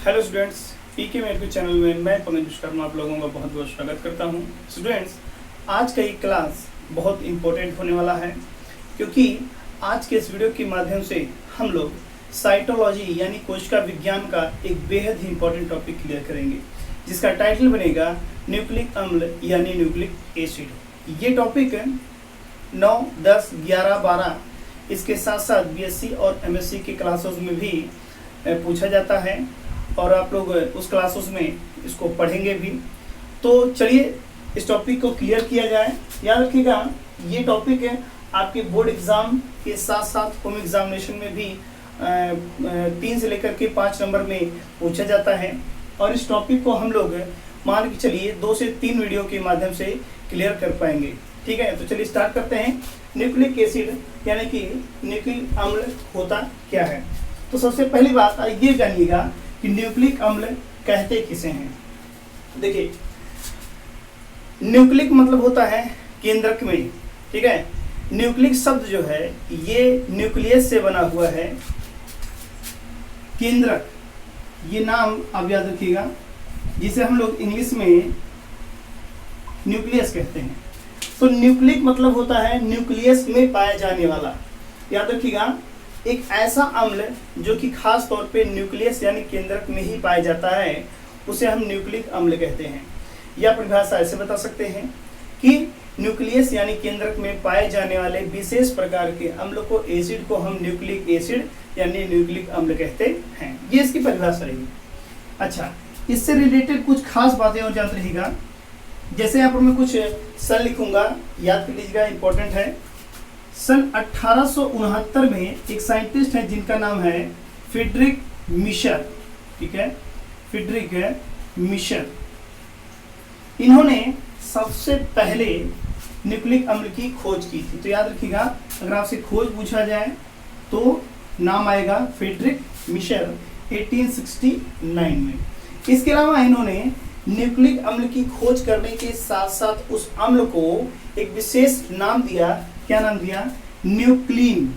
Hello students, पीके मेरे channel में मैं पंकज विश्वकर्मा आप लोगों का बहुत बहुत स्वागत करता हूं। स्टूडेंट्स, आज का ये क्लास बहुत इम्पोर्टेंट होने वाला है क्योंकि आज के इस वीडियो के माध्यम से हम लोग साइटोलॉजी यानी कोशिका विज्ञान का एक बेहद ही इम्पोर्टेंट टॉपिक क्लियर करेंगे, जिसका टाइटल बनेगा न्यूक्लिक अम्ल यानी न्यूक्लिक एसिड। ये टॉपिक 9, 10, 11, 12 इसके साथ साथ बीएससी और एमएससी के क्लासेस में भी पूछा जाता है और आप लोग उस क्लासेस में इसको पढ़ेंगे भी। तो चलिए इस टॉपिक को क्लियर किया जाए। याद रखिएगा, ये टॉपिक है आपके बोर्ड एग्जाम के साथ साथ होम एग्जामिनेशन में भी 3 से लेकर के 5 नंबर में पूछा जाता है और इस टॉपिक को हम लोग मान के चलिए 2 से 3 वीडियो के माध्यम से क्लियर कर पाएंगे। ठीक है, तो चलिए स्टार्ट करते हैं। न्यूक्लिक एसिड यानी कि न्यूक्लिक अम्ल होता क्या है। तो सबसे पहली बात ये जानिएगा कि न्यूक्लिक अम्ल कहते किसे हैं। देखिए, न्यूक्लिक मतलब होता है केंद्रक में। ठीक है, न्यूक्लिक शब्द जो है ये न्यूक्लियस से बना हुआ है। केंद्रक ये नाम आप याद रखिएगा, जिसे हम लोग इंग्लिश में न्यूक्लियस कहते हैं। तो न्यूक्लिक मतलब होता है न्यूक्लियस में पाया जाने वाला। याद रखिएगा, एक ऐसा अम्ल जो कि खास तौर पे न्यूक्लियस यानी केंद्रक में ही पाया जाता है उसे हम न्यूक्लिक अम्ल कहते हैं। या परिभाषा ऐसे बता सकते हैं कि न्यूक्लियस यानी केंद्रक में पाए जाने वाले विशेष प्रकार के अम्ल को एसिड को हम न्यूक्लिक एसिड यानी न्यूक्लिक अम्ल कहते हैं। ये इसकी परिभाषा रही। अच्छा, इससे रिलेटेड कुछ खास बातें और जानते रहिएगा। जैसे यहाँ पर मैं कुछ सन लिखूंगा, याद कर लीजिएगा, इंपॉर्टेंट है। सन 1869 में एक साइंटिस्ट है जिनका नाम है फ्रीडरिक मिशर। ठीक है, फ्रीडरिक मिशर। इन्होंने सबसे पहले न्यूक्लिक अम्ल की खोज की थी। तो याद रखिएगा, अगर आपसे खोज पूछा जाए तो नाम आएगा फ्रीडरिक मिशर 1869 में। इसके अलावा इन्होंने न्यूक्लिक अम्ल की खोज करने के साथ साथ उस अम्ल को एक विशेष नाम दिया। क्या नाम दिया? न्यूक्लीन।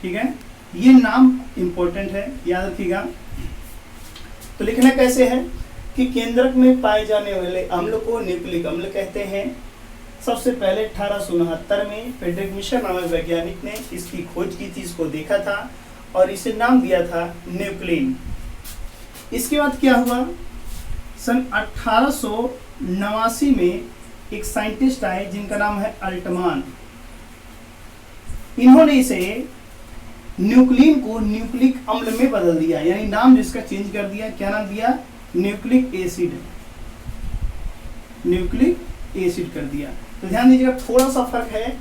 ठीक है, ये नाम इंपॉर्टेंट है, याद रखिएगा। तो लिखना कैसे है कि केंद्रक में पाए जाने वाले अम्ल को न्यूक्लिक अम्ल कहते हैं। सबसे पहले 1869 में फ्रीडरिक मिशर नामक वैज्ञानिक ने इसकी खोज की थी, इसको देखा था और इसे नाम दिया था न्यूक्लीन। इसके बाद क्या हुआ, सन 1889 में एक साइंटिस्ट आए जिनका नाम है अल्टमान। इन्होंने इसे न्यूक्लीन को न्यूक्लिक अम्ल में बदल दिया, यानी नाम जिसका चेंज कर दिया। क्या नाम दिया? Nucleic acid. न्यूक्लिक एसिड कर दिया। तो ध्यान दीजिएगा, थोड़ा सा फर्क है।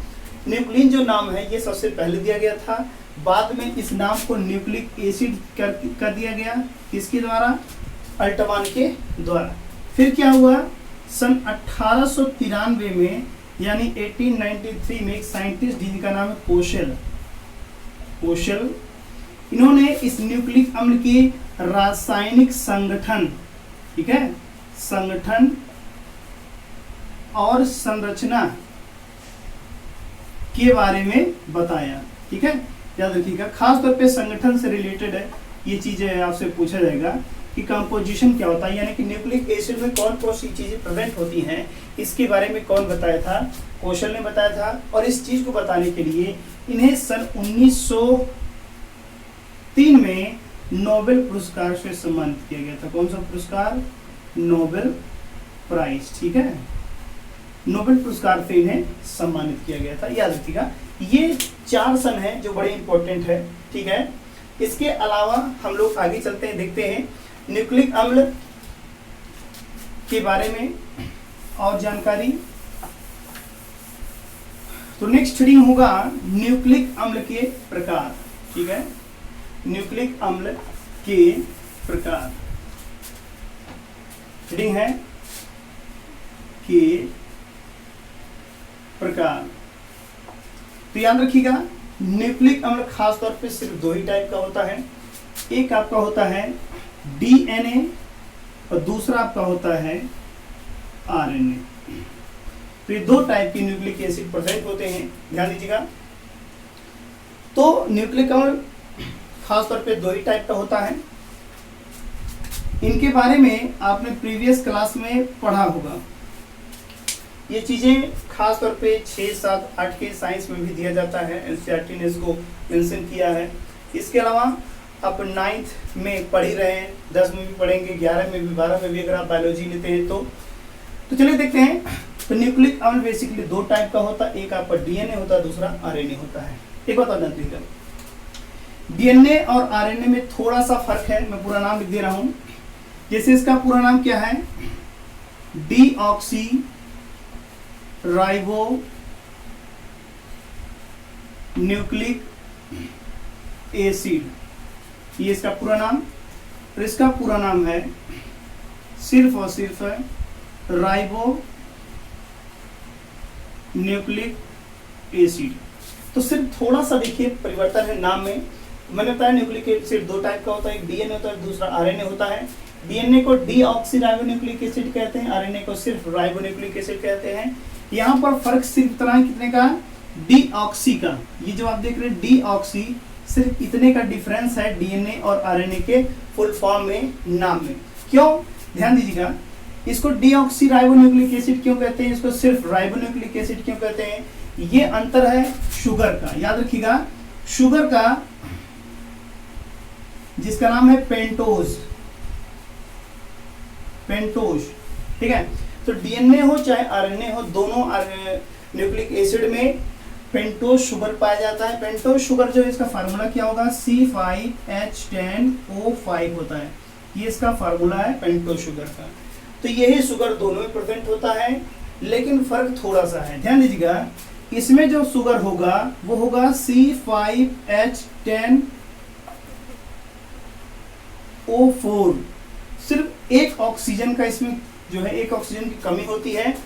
न्यूक्लीन जो नाम है ये सबसे पहले दिया गया था, बाद में इस नाम को न्यूक्लिक एसिड कर दिया गया। किसके द्वारा? अल्टमान के द्वारा। फिर क्या हुआ, सन 1893 में यानी 1893 में एक साइंटिस्ट जिनका नाम है कोशल, इन्होंने इस न्यूक्लिक अम्ल की रासायनिक संगठन, ठीक है, संगठन और संरचना के बारे में बताया। ठीक है, याद रखिएगा, खास तौर पे संगठन से रिलेटेड है ये चीजें आपसे पूछा जाएगा कि कंपोजिशन क्या होता है, यानी कि न्यूक्लिक एसिड में कौन कौन सी चीजें प्रेजेंट होती हैं, इसके बारे में कौन बताया था? कोशल ने बताया था। और इस चीज को बताने के लिए इन्हें सन 1903 में नोबेल पुरस्कार से सम्मानित किया गया था। कौन सा पुरस्कार? Nobel prize. ठीक है, नोबेल पुरस्कार से इन्हें सम्मानित किया गया था। याद रखिएगा, ये 4 सन है जो बड़े इंपॉर्टेंट है। ठीक है, इसके अलावा हम लोग आगे चलते हैं, देखते हैं न्यूक्लिक अम्ल के बारे में और जानकारी। तो नेक्स्ट रीडिंग होगा न्यूक्लिक अम्ल के प्रकार। ठीक है, न्यूक्लिक अम्ल के प्रकार रीडिंग है के प्रकार। तो याद रखिएगा, न्यूक्लिक अम्ल खास तौर पे सिर्फ 2 ही टाइप का होता है। एक आपका होता है डीएनए और दूसरा आपका होता है आरएनए। तो ये 2 टाइप के न्यूक्लिक एसिड प्रेजेंट होते हैं, ध्यान दीजिएगा। तो न्यूक्लिक अम्ल खास तौर पे 2 ही टाइप का होता है। इनके बारे में आपने प्रीवियस क्लास में पढ़ा होगा। ये चीज़ें खास तौर पे 6, 7, 8 के साइंस में भी दिया जाता है, एनसीईआरटी ने इसको मेंशन किया है। इसके अलावा आप 9th में पढ़ ही रहे हैं, 10 में भी पढ़ेंगे, 11 में भी, 12 में भी अगर आप बायोलॉजी लेते हैं तो चलिए देखते हैं। तो न्यूक्लिक अम्ल बेसिकली 2 टाइप का होता है, एक आपका डीएनए होता है, दूसरा आरएनए होता है। एक बात और जानते हैं, डीएनए और आरएनए में थोड़ा सा फर्क है, मैं पूरा नाम लिख दे रहा हूं। जैसे इसका पूरा नाम क्या है, डीऑक्सी राइबो न्यूक्लिक एसिड, ये इसका पूरा नाम। और इसका पूरा नाम है सिर्फ और सिर्फ राइबो न्यूक्लिक एसिड। तो सिर्फ थोड़ा सा देखिए परिवर्तन है नाम में। मैंने बताया न्यूक्लिक एसिड 2 टाइप का होता है, एक डीएनए होता है, दूसरा आरएनए होता है। डीएनए को डीऑक्सीराइबोन्यूक्लिक एसिड कहते हैं, आरएनए को सिर्फ राइबोन्यूक्लिक एसिड कहते हैं। यहाँ पर फर्क सिर्फ इतना है, कितने का, डीऑक्सी का। ये जो आप देख रहे हैं डीऑक्सी, सिर्फ इतने का डिफरेंस है डीएनए और आरएनए के फुल फॉर्म में, नाम में। क्यों, ध्यान दीजिएगा, इसको डीऑक्सीराइबोन्यूक्लिक एसिड क्यों कहते हैं, इसको सिर्फ राइबोन्यूक्लिक एसिड क्यों कहते हैं, ये अंतर है शुगर का। याद रखिएगा, शुगर का जिसका नाम है पेंटोज, ठीक है। तो डीएनए हो चाहे आरएनए हो, दोनों न्यूक्लिक एसिड में पेंटोज शुगर पाया जाता है। पेंटोज शुगर जो है, इसका फार्मूला क्या होगा, C5H10O5 होता है। ये इसका फार्मूला है पेंटोज शुगर का। तो यही शुगर दोनों में प्रेजेंट होता है, लेकिन फर्क थोड़ा सा है, ध्यान दीजिएगा। इसमें जो शुगर होगा वो होगा C5H10O4। सिर्फ एक ऑक्सीजन का इसमें जो है, एक ऑक्सीजन की कमी होती है,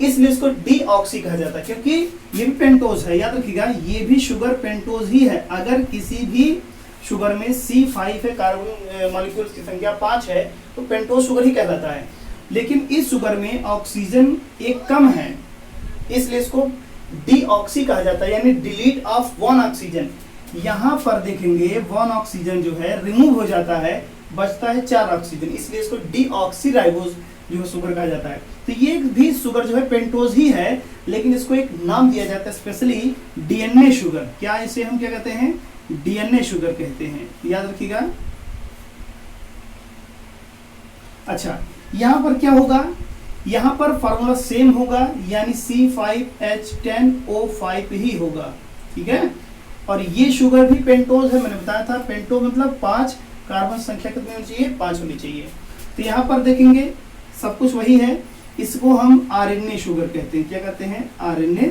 इसलिए इसको डीऑक्सी कहा जाता है, क्योंकि ये भी पेंटोज है। याद रखिएगा, ये भी शुगर पेंटोज ही है। अगर किसी भी शुगर में C5 है, कार्बन मॉलिक्यूल्स की संख्या 5 है, तो पेंटोज शुगर ही कहलाता है। लेकिन इस शुगर में ऑक्सीजन एक कम है, इसलिए इसको डीऑक्सी कहा जाता है, यानी डिलीट ऑफ 1 ऑक्सीजन। यहाँ पर देखेंगे 1 ऑक्सीजन जो है रिमूव हो जाता है, बचता है 4 ऑक्सीजन, इसलिए इसको डीऑक्सीराइबोज जो है शुगर कहा जाता है। तो ये भी शुगर जो है पेंटोज ही है, लेकिन इसको एक नाम दिया जाता है स्पेशली, डीएनए शुगर। क्या इसे हम क्या कहते हैं, डीएनए शुगर कहते हैं, याद रखिएगा। अच्छा, यहाँ पर क्या होगा, यहाँ पर फार्मूला सेम होगा, यानी C5H10O5 ही होगा, ठीक है। और ये शुगर भी पेंटोज है, मैंने बताया था, पेंटो मतलब 5, कार्बन संख्या कितनी होनी चाहिए, 5 होनी चाहिए। तो यहाँ पर देखेंगे सब कुछ वही है, इसको हम आरएनए शुगर कहते हैं। क्या कहते हैं, आरएनए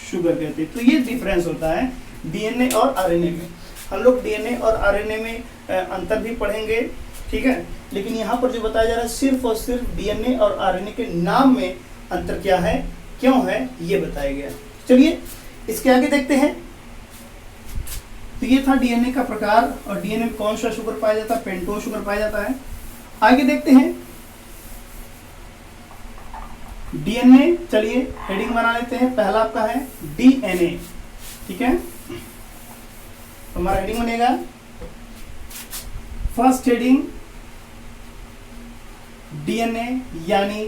शुगर कहते हैं। तो ये डिफरेंस होता है डीएनए और आरएनए में। हम लोग डीएनए और आरएनए में अंतर भी पढ़ेंगे, ठीक है। लेकिन यहाँ पर जो बताया जा रहा है, सिर्फ और सिर्फ डीएनए और आरएनए के नाम में अंतर क्या है, क्यों है, ये बताया गया। चलिए इसके आगे देखते हैं। तो ये था डीएनए का प्रकार, और डीएनए में कौन सा शुगर पाया जाता है, पेंटोज शुगर पाया जाता है। आगे देखते हैं डीएनए। चलिए हेडिंग बना लेते हैं। पहला आपका है डीएनए, ठीक है। तो हमारा हेडिंग बनेगा, फर्स्ट हेडिंग डीएनए यानी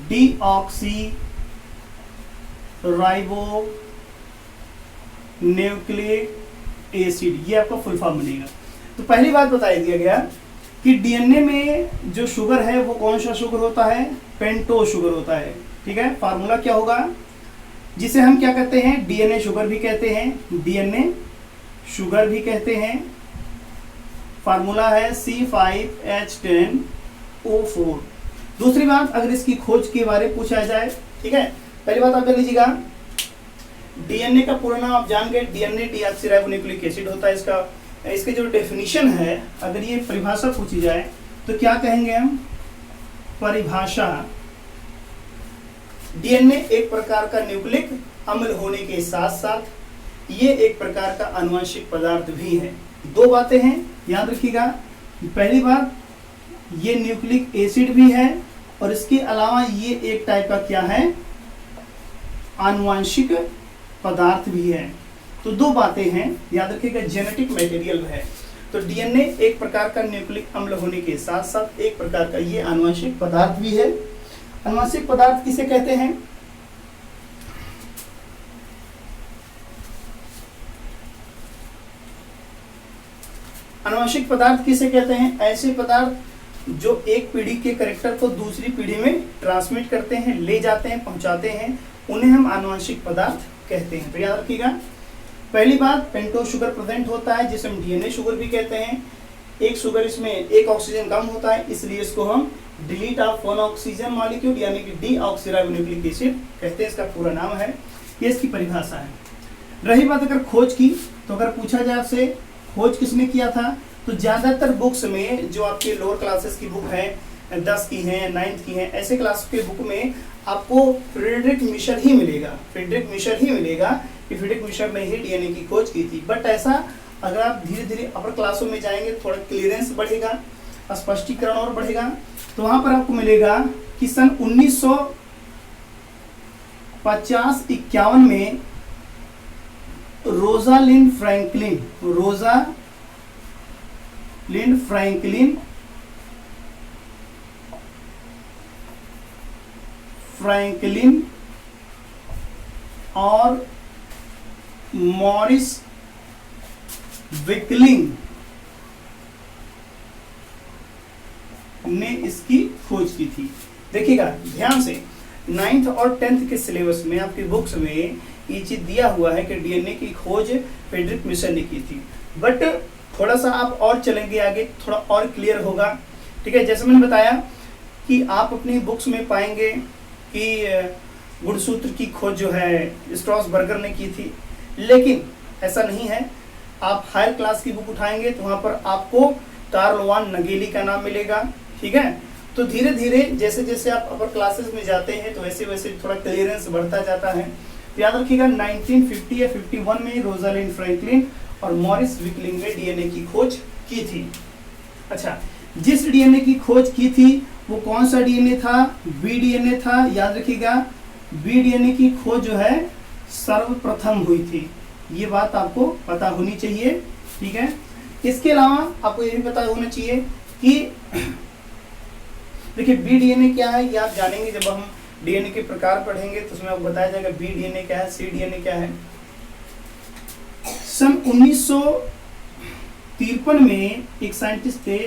डीऑक्सी राइबो न्यूक्लिक एसिड, ये आपका फुल फॉर्म बनेगा। तो पहली बात बता दिया गया कि डीएनए में जो शुगर है वो कौन सा शुगर होता है, पेंटोज शुगर होता है, ठीक है। फार्मूला क्या होगा, जिसे हम क्या कहते हैं, डीएनए शुगर भी कहते हैं, डीएनए शुगर भी कहते हैं। फार्मूला है C5H10O4। दूसरी बात, अगर इसकी खोज के बारे में पूछा जाए, ठीक है, पहली बात आप जान लीजिएगा, डीएनए का पूरा नाम आप जान गए, डीएनए डीऑक्सीराइबोन्यूक्लिक एसिड होता है। इसके जो डेफिनेशन है, अगर ये परिभाषा पूछी जाए तो क्या कहेंगे हम, परिभाषा, डीएनए एक प्रकार का न्यूक्लिक अम्ल होने के साथ साथ ये एक प्रकार का आनुवंशिक पदार्थ भी है। 2 बातें हैं, याद रखिएगा। पहली बात, ये न्यूक्लिक एसिड भी है, और इसके अलावा ये एक टाइप का क्या है, आनुवंशिक पदार्थ भी है। तो दो बातें हैं, याद रखिएगा, जेनेटिक मटेरियल है। तो डीएनए एक प्रकार का न्यूक्लिक अम्ल होने के साथ साथ एक प्रकार का ये आनुवंशिक पदार्थ भी है। आनुवंशिक पदार्थ किसे कहते हैं? आनुवंशिक पदार्थ किसे कहते हैं? ऐसे पदार्थ जो एक पीढ़ी के कैरेक्टर को दूसरी पीढ़ी में ट्रांसमिट करते हैं, ले जाते हैं, पहुंचाते हैं, उन्हें हम आनुवंशिक पदार्थ कहते हैं। तो याद रखिएगा, पहली बात, पेंटोज शुगर प्रेजेंट होता है जिसे हम डीएनए शुगर भी कहते हैं। एक शुगर, इसमें एक ऑक्सीजन कम होता है, इसलिए इसको हम delete of one oxygen molecule यानी कि डीऑक्सीराइबोन्यूक्लिक एसिड कहते हैं। इसका पूरा नाम है, ये इसकी परिभाषा है। रही बात अगर खोज की, तो अगर पूछा जाए आपसे खोज किसने किया था, तो ज्यादातर बुक्स में जो आपके लोअर क्लासेस की बुक है, 10 की हैं, 9th की हैं, ऐसे क्लास के बुक में आपको फ्रेडरिक मिशर ही मिलेगा। फ्रेडरिक मिशर ही मिलेगा कि फ्रेडरिक मिशर ने ही डीएनए की खोज की थी। बट ऐसा अगर आप धीरे धीरे अपर क्लासों में जाएंगे, थोड़ा क्लियरेंस बढ़ेगा, स्पष्टीकरण और बढ़ेगा, तो वहां पर आपको मिलेगा कि सन 1950-51 में रोजालिंड फ्रैंकलिन और मॉरिस विकलिंग ने इसकी खोज की थी। देखिएगा ध्यान से, 9th और 10th के सिलेबस में आपकी बुक्स में ये चीज दिया हुआ है कि डीएनए की खोज फ्रेडरिक मिशर ने की थी। बट थोड़ा सा आप और चलेंगे आगे, थोड़ा और क्लियर होगा। ठीक है, जैसे मैंने बताया कि आप अपनी बुक्स में पाएंगे कि गुणसूत्र की खोज जो है स्ट्रॉसबर्गर ने की थी, लेकिन ऐसा नहीं है। आप हायर क्लास की बुक उठाएंगे तो वहां पर आपको कार्ल वान नगेली का नाम मिलेगा। ठीक है, तो धीरे धीरे जैसे जैसे आप अपर क्लासेस में जाते हैं तो वैसे वैसे थोड़ा क्लियरेंस बढ़ता जाता है। तो याद रखिएगा 1950 या 51 में रोजालिंड फ्रैंकलिन और मॉरिस विकलिंग ने डीएनए की खोज की थी। अच्छा, जिस डीएनए की खोज की थी वो कौन सा डीएनए था? बी डीएनए था। याद रखिएगा, बी डीएनए की खोज जो है सर्वप्रथम हुई थी। ये बात आपको पता होनी चाहिए। ठीक है, इसके अलावा आपको ये भी पता होना चाहिए कि देखिए बी डीएनए क्या है, ये आप जानेंगे जब हम डीएनए के प्रकार पढ़ेंगे, तो उसमें आपको बताया जाएगा बी डीएनए क्या है, सी डीएनए क्या है। सन 1953 में एक साइंटिस्ट थे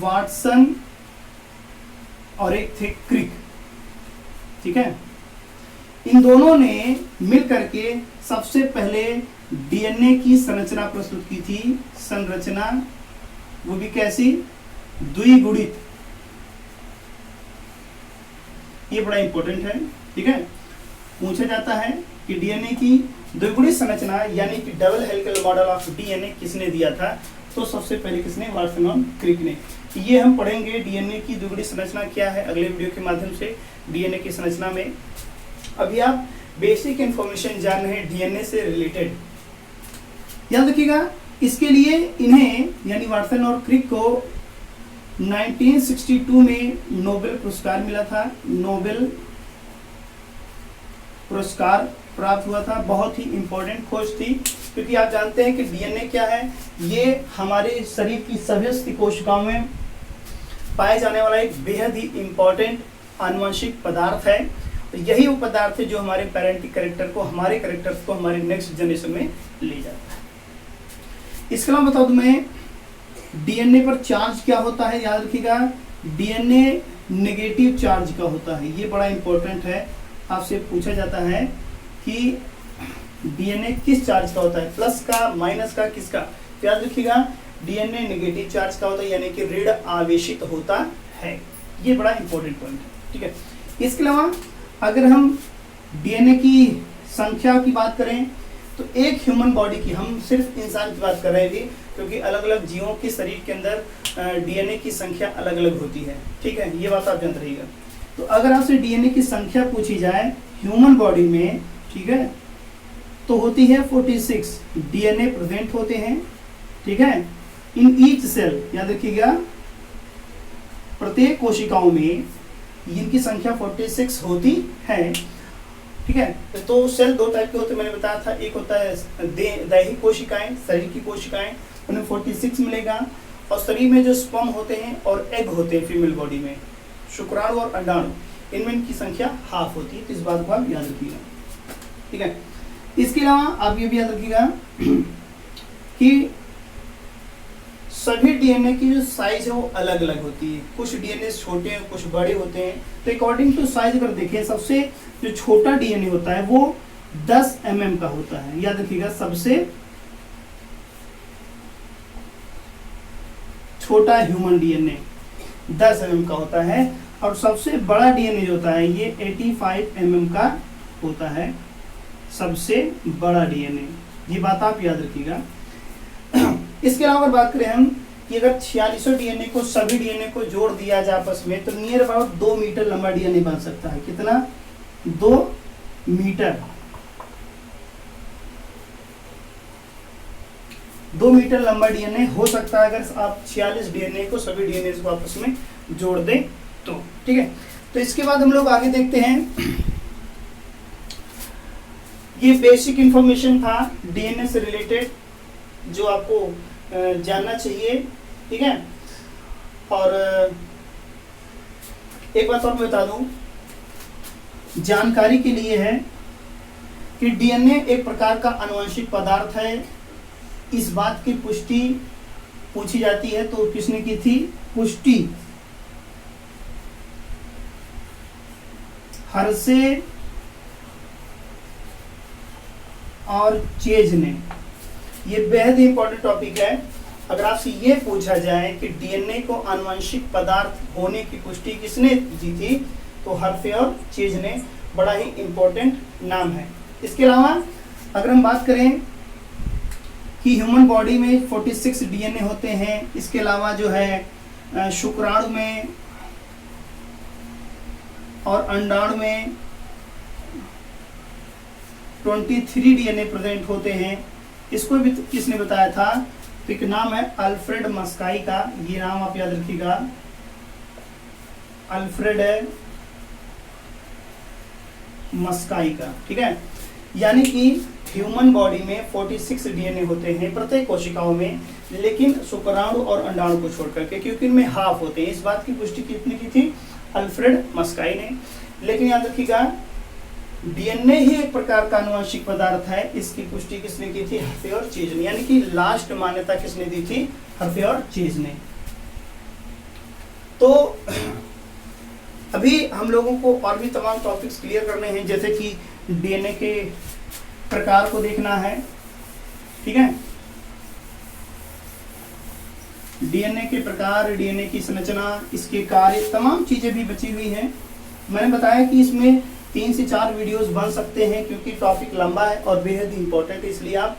वाटसन और एक थे क्रिक। ठीक है, इन दोनों ने मिलकर के सबसे पहले डीएनए की संरचना प्रस्तुत की थी। संरचना वो भी कैसी? द्विगुणित। ये बड़ा इंपॉर्टेंट है। ठीक है, पूछा जाता है कि डीएनए की द्विगुणित संरचना यानी कि double helical model of DNA किसने दिया था? तो सबसे पहले किसने? वाटसन और क्रिक ने। ये हम पढ़ेंगे डीएनए की द्विगुणित संरचना क्या है अगले वीडियो के माध्यम से। डीएनए की संरचना में अभी आप बेसिक इंफॉर्मेशन जान रहे हैं डीएनए से रिलेटेड। याद रखिएगा, इसके लिए इन्हें यानी वाटसन और क्रिक को 1962 में नोबेल पुरस्कार मिला था। नोबेल पुरस्कार प्राप्त हुआ था। बहुत ही इंपॉर्टेंट खोज थी, क्योंकि आप जानते हैं कि डीएनए क्या है, ये हमारे शरीर की सभी कोशिकाओं में पाए जाने वाला एक बेहद ही इंपॉर्टेंट आनुवंशिक पदार्थ है। तो यही वो पदार्थ है जो हमारे पेरेंटिक कैरेक्टर को, हमारे कैरेक्टर्स को हमारे नेक्स्ट जनरेशन में ले जाता है। इसके अलावा बता दूं मैं, डीएनए पर चार्ज क्या होता है? याद रखिएगा, डीएनए नेगेटिव चार्ज का होता है। ये बड़ा इंपॉर्टेंट है, आपसे पूछा जाता है कि डीएनए किस चार्ज का होता है, प्लस का, माइनस का, किसका? तो याद रखिएगा, डीएनए नेगेटिव चार्ज का होता है, यानी कि ऋण आवेशित होता है। ये बड़ा इंपॉर्टेंट पॉइंट है। ठीक है, इसके अलावा अगर हम डीएनए की संख्या की बात करें तो एक ह्यूमन बॉडी की, हम सिर्फ इंसान की बात कर रहे हैं क्योंकि अलग अलग जीवों के शरीर के अंदर डीएनए की संख्या अलग अलग होती है। ठीक है, ये बात आप जानते रहिएगा। तो अगर आपसे डीएनए की संख्या पूछी जाए ह्यूमन बॉडी में, ठीक है, तो होती है 46 डीएनए प्रेजेंट होते हैं। ठीक है, इन ईच सेल, याद रखिएगा, प्रत्येक कोशिकाओं में इनकी संख्या 46 होती है। ठीक है। तो सेल दो टाइप के होते हैं, मैंने बताया था। एक होता है दैहिक कोशिकाएं, शरीर की कोशिकाएं, उन्हें 46 मिलेगा। और शरीर में जो स्पर्म होते हैं और एग होते हैं फीमेल बॉडी में, शुक्राणु और अंडाणु, इनमें इनकी संख्या हाफ होती है। तो इस बात को आप याद रखिएगा, ठीक है। इसके अलावा आप ये भी याद रखिएगा कि सभी डीएनए की जो साइज है वो अलग अलग होती है। कुछ डीएनए छोटे हैं, कुछ बड़े होते हैं। तो अकॉर्डिंग टू साइज अगर देखें, सबसे जो छोटा डीएनए होता है वो 10 mm का होता है। याद रखिएगा, सबसे छोटा ह्यूमन डीएनए 10 mm का होता है। और सबसे बड़ा डीएनए जो होता है ये 85 mm का होता है, सबसे बड़ा डीएनए। ये बात आप याद रखिएगा। इसके अलावा अगर बात करें हम कि अगर 46 डीएनए को, सभी डीएनए को जोड़ दिया जाए आपस में, तो नियर अबाउट 2 मीटर लंबा डीएनए बन सकता है। कितना? 2 मीटर। 2 मीटर लंबा डीएनए हो सकता है अगर आप 46 डीएनए को, सभी डीएनए को आपस में जोड़ दें तो, ठीक है। तो इसके बाद हम लोग आगे देखते हैं। ये बेसिक इंफॉर्मेशन था डीएनए से रिलेटेड जो आपको जानना चाहिए, ठीक है। और एक बात और मैं बता दूं, जानकारी के लिए है कि डीएनए एक प्रकार का आनुवंशिक पदार्थ है। इस बात की पुष्टि पूछी जाती है तो किसने की थी? पुष्टि हर्शे और चेज ने। ये बेहद ही इंपॉर्टेंट टॉपिक है। अगर आपसे ये पूछा जाए कि डीएनए को आनुवंशिक पदार्थ होने की पुष्टि किसने दी थी, तो हर्शे और चेज ने। बड़ा ही इंपॉर्टेंट नाम है। इसके अलावा अगर हम बात करें कि ह्यूमन बॉडी में 46 डीएनए होते हैं, इसके अलावा जो है शुक्राणु में और अंडाणु में 23 डीएनए प्रेजेंट होते हैं। इसको भी किसने बताया था? तो एक नाम है अल्फ्रेड मस्काई का। ये नाम आप याद रखिएगा, अल्फ्रेड मस्काई का, ठीक है। यानी कि ह्यूमन बॉडी में 46 डीएनए होते हैं प्रत्येक कोशिकाओं में, लेकिन शुक्राणु और अंडाणु को छोड़ करके, क्योंकि इनमें हाफ होते हैं। इस बात की पुष्टि किसने की थी? अल्फ्रेड मस्काई ने। लेकिन याद रखिएगा, डीएनए ही एक प्रकार का आनुवंशिक पदार्थ है। इसकी पुष्टि किसने की थी? हर्शे और चेज ने। यानी कि लास्ट मान्यता किसने दी थी? हर्शे और चेज ने। तो अभी हम लोगों को और भी तमाम टॉपिक्स क्लियर करने हैं, जैसे कि डीएनए के प्रकार को देखना है, ठीक है। डीएनए के प्रकार, डीएनए की संरचना, इसके कार्य, तमाम चीजें भी बची हुई हैं। मैंने बताया कि इसमें 3 से 4 वीडियोस बन सकते हैं, क्योंकि टॉपिक लंबा है और बेहद ही इंपॉर्टेंट है, इसलिए आप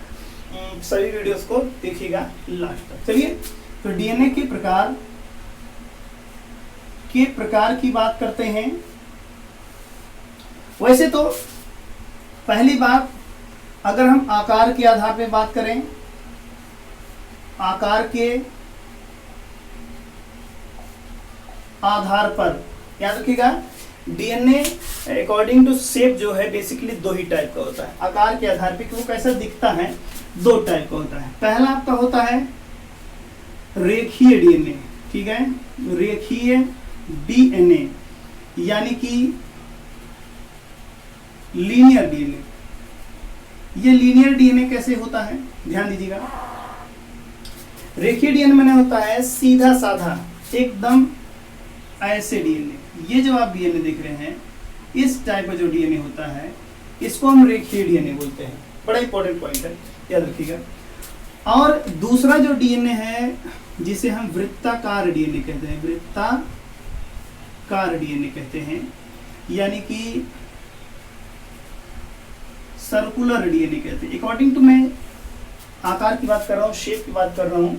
सभी वीडियोस को देखिएगा लास्ट तक। चलिए, तो डीएनए के प्रकार की बात करते हैं। वैसे तो पहली बात, अगर हम आकार के आधार पे बात करें, आकार के आधार पर याद रखिएगा, डीएनए अकॉर्डिंग टू शेप जो है बेसिकली 2 ही टाइप का होता है। आकार के आधार पे कि वो कैसा दिखता है, 2 टाइप का होता है। पहला आपका होता है रेखीय डीएनए, ठीक है, रेखीय डीएनए, यानी कि लीनियर डीएनए। ये लीनियर डीएनए कैसे होता है, ध्यान दीजिएगा। रेखीय डीएनए माने होता है सीधा साधा, एकदम ऐसे डीएनए। ये जो आप डीएनए देख रहे हैं, इस टाइप का जो डीएनए होता है, इसको हम रेखीय डीएनए बोलते हैं। बड़ा इंपॉर्टेंट पॉइंट है, याद रखिएगा। और दूसरा जो डीएनए है, जिसे हम वृत्ताकार डीएनए कहते हैं, वृत्ताकार डीएनए कहते हैं, यानी कि सर्कुलर डीएनए कहते हैं। अकॉर्डिंग टू, मैं आकार की बात कर रहा हूँ, शेप की बात कर रहा हूँ,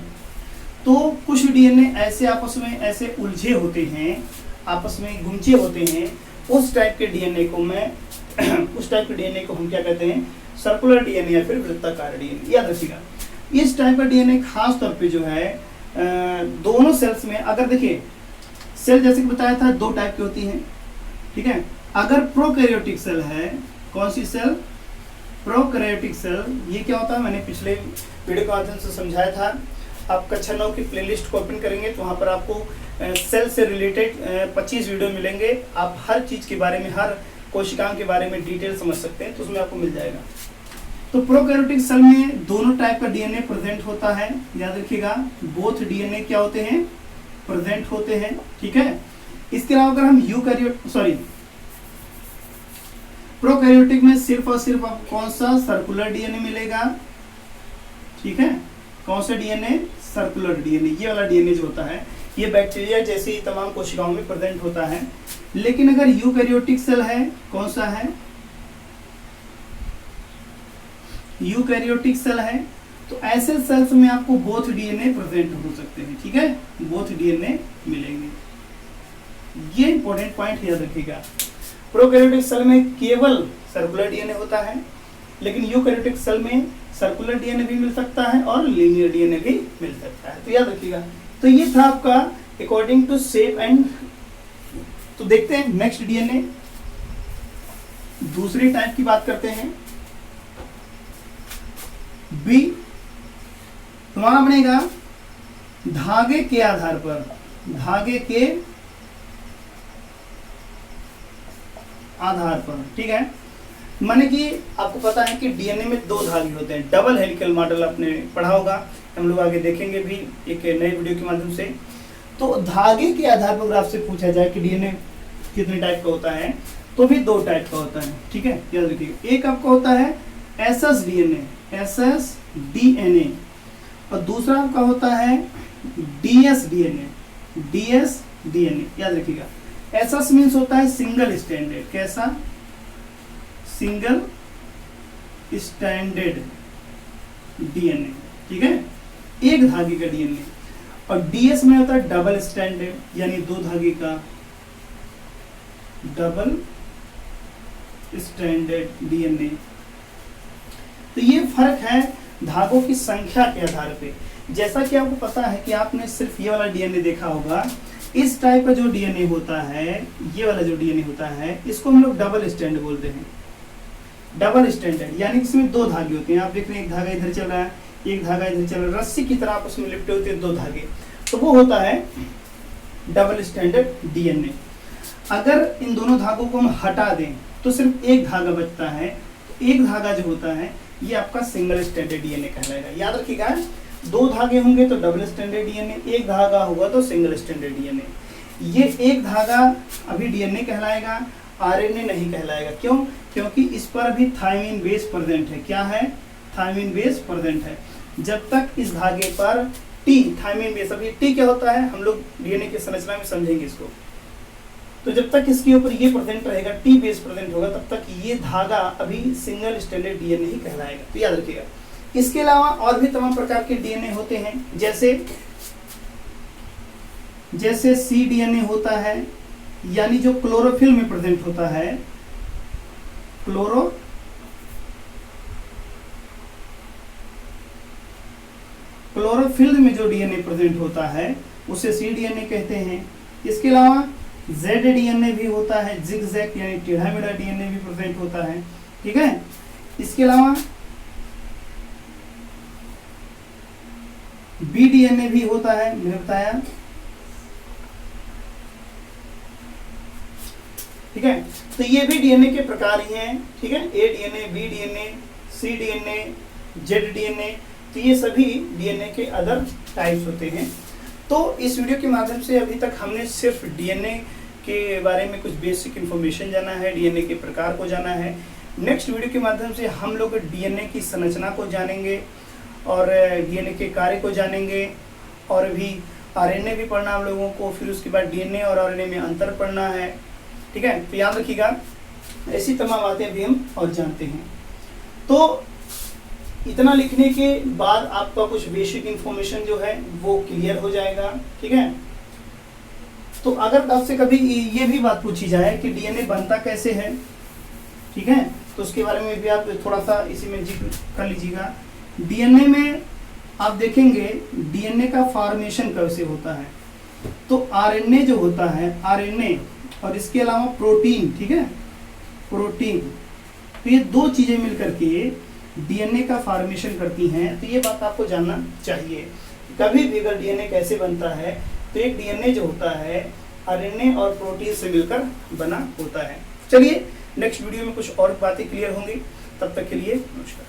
तो कुछ डीएनए ऐसे आपस में ऐसे उलझे होते हैं, आपस में गुंजे होते हैं। उस टाइप के डीएनए को हम क्या कहते हैं? सर्कुलर डीएनए या फिर वृत्ताकार डीएनए। याद रखिएगा, इस टाइप का डीएनए खास तौर पे जो है दोनों सेल्स में, अगर देखिए सेल जैसे कि बताया था 2 टाइप की होती हैं, ठीक है। अगर प्रोकैरियोटिक सेल है, कौन सी सेल? Prokaryotic cell. ये क्या होता है मैंने पिछले वीडियो के माध्यम से समझाया था। आप कक्षा 9 की प्लेलिस्ट को ओपन करेंगे तो वहाँ पर आपको सेल से रिलेटेड 25 वीडियो मिलेंगे। आप हर चीज़ के बारे में, हर कोशिकाओं के बारे में डिटेल समझ सकते हैं, तो उसमें आपको मिल जाएगा। तो प्रोकैरियोटिक सेल में दोनों टाइप का डीएनए प्रेजेंट होता है, याद रखिएगा। बोथ डीएनए क्या होते हैं? प्रेजेंट होते हैं, ठीक है। इसके अलावा अगर हम प्रोकैरियोटिक में सिर्फ और सिर्फ आपको कौन सा? सर्कुलर डीएनए मिलेगा, ठीक है। कौन सा डीएनए? Circular DNA. ये वाला डीएनए जो होता है ये बैक्टीरिया जैसे ही तमाम कोशिकाओं में प्रेजेंट होता है। लेकिन अगर यूकैरियोटिक सेल है, कौन सा है? यूकैरियोटिक सेल है, तो ऐसे सेल्स में आपको बोथ डीएनए प्रेजेंट हो सकते हैं, ठीक है। बोथ डीएनए मिलेंगे। ये इंपॉर्टेंट पॉइंट याद रखिएगा। प्रोकैरियोटिक सेल में केवल सर्कुलर डीएनए होता है, लेकिन यूकैरियोटिक सेल में सर्कुलर डीएनए भी मिल सकता है और लीनियर डीएनए भी मिल सकता है, तो याद रखिएगा। तो ये था आपका अकॉर्डिंग टू शेप एंड। तो देखते हैं नेक्स्ट डीएनए, दूसरी टाइप की बात करते हैं। बी तुम्हारा बनेगा धागे के आधार पर, धागे के आधार पर, ठीक है। माने कि आपको पता है कि डीएनए में दो धागे होते हैं। डबल हेलिकल मॉडल आपने पढ़ा होगा, हम लोग आगे देखेंगे भी एक नए वीडियो के माध्यम से। तो धागे के आधार पर अगर आपसे पूछा जाए कि डीएनए कितने टाइप का होता है, तो भी दो टाइप का होता है, ठीक है, याद रखिए। एक आपका होता है एसएस डीएनए, एसएस डीएनए, और दूसरा आपका होता है डीएस डीएनए, डीएस डीएनए, याद रखिएगा। एसएस मीन्स होता है सिंगल स्टैंडर्ड, कैसा? सिंगल स्टैंडर्ड डीएनए, ठीक है, एक धागे का डीएनए। और डीएस में होता है डबल स्टैंडर्ड, यानी दो धागे का डबल स्टैंडर्ड डीएनए। तो ये फर्क है धागों की संख्या के आधार पे। जैसा कि आपको पता है कि आपने सिर्फ ये वाला डीएनए देखा होगा, इस टाइप का जो डीएनए होता है, ये वाला जो डीएनए होता है, इसको हम लोग डबल स्टैंड बोलते हैं। डबल स्टैंडर्ड यानी इसमें दो धागे होते हैं। आप देख रहे हैं एक धागा इधर चल रहा है, एक धागा इधर चल रहा है, रस्सी की तरह आपस में लिपटे होते हैं दो धागे, तो वो होता है डबल स्टैंडर्ड डीएनए। अगर इन दोनों धागों को हम हटा दें तो सिर्फ एक धागा बचता है। तो एक धागा जो होता है ये आपका सिंगल स्टैंडर्ड डीएनए कहलाएगा। याद रखिएगा, दो धागे होंगे तो डबल स्टैंडर्ड डीएनए, एक धागा होगा तो सिंगल स्टैंडर्ड डीएनए। ये एक धागा अभी डीएनए कहलाएगा, आरएनए नहीं कहलाएगा। क्यों? क्योंकि इस पर अभी थायमिन बेस प्रेजेंट है। क्या है? थायमिन बेस प्रेजेंट है। जब तक इस धागे पर टी, थायमिन बेस, अभी टी क्या होता है हम लोग डीएनए की संरचना में समझेंगे इसको। तो जब तक इसके ऊपर ये प्रेजेंट रहेगा, टी बेस प्रेजेंट होगा, तब तक ये धागा अभी सिंगल स्टैंडर्ड डीएनए ही कहलाएगा, तो याद रखिएगा। इसके अलावा और भी तमाम प्रकार के डीएनए होते हैं, जैसे सी डीएनए होता है, यानी जो क्लोरोफिल में प्रेजेंट होता है। क्लोरोफिल में जो डीएनए प्रेजेंट होता है उसे सी डीएनए कहते हैं। इसके अलावा जेड डीएनए भी होता है, जिगजैग यानी टेढ़ा मेढ़ा डीएनए भी प्रेजेंट होता है, ठीक है। इसके अलावा बी डीएनए भी होता है, मैंने बताया, ठीक है। तो ये भी डीएनए के प्रकार ही हैं, ठीक है। ए डीएनए, बी डीएनए, सी डीएनए, जेड डीएनए, तो ये सभी डीएनए के अदर टाइप्स होते हैं। तो इस वीडियो के माध्यम से अभी तक हमने सिर्फ डीएनए के बारे में कुछ बेसिक इन्फॉर्मेशन जाना है, डीएनए के प्रकार को जाना है। नेक्स्ट वीडियो के माध्यम से हम लोग डीएनए की संरचना को जानेंगे और डीएनए के कार्य को जानेंगे, और भी आरएनए भी पढ़ना हम लोगों को, फिर उसके बाद डीएनए और आरएनए में अंतर पढ़ना है, ठीक है। तो याद रखिएगा, ऐसी तमाम बातें भी हम और जानते हैं। तो इतना लिखने के बाद आपका कुछ बेसिक इन्फॉर्मेशन जो है वो क्लियर हो जाएगा, ठीक है। तो अगर आपसे कभी ये भी बात पूछी जाए कि डीएनए बनता कैसे है, ठीक है, तो उसके बारे में भी आप थोड़ा सा इसी में जिक्र कर लीजिएगा। डीएनए में आप देखेंगे डीएनए का फॉर्मेशन कैसे होता है। तो आरएनए जो होता है, आरएनए और इसके अलावा प्रोटीन, ठीक है, प्रोटीन, तो ये दो चीजें मिलकर के डीएनए का फॉर्मेशन करती हैं। तो ये बात आपको जानना चाहिए। कभी भी अगर डीएनए कैसे बनता है, तो एक डीएनए जो होता है आरएनए और प्रोटीन से मिलकर बना होता है। चलिए नेक्स्ट वीडियो में कुछ और बातें क्लियर होंगी, तब तक के लिए नमस्कार।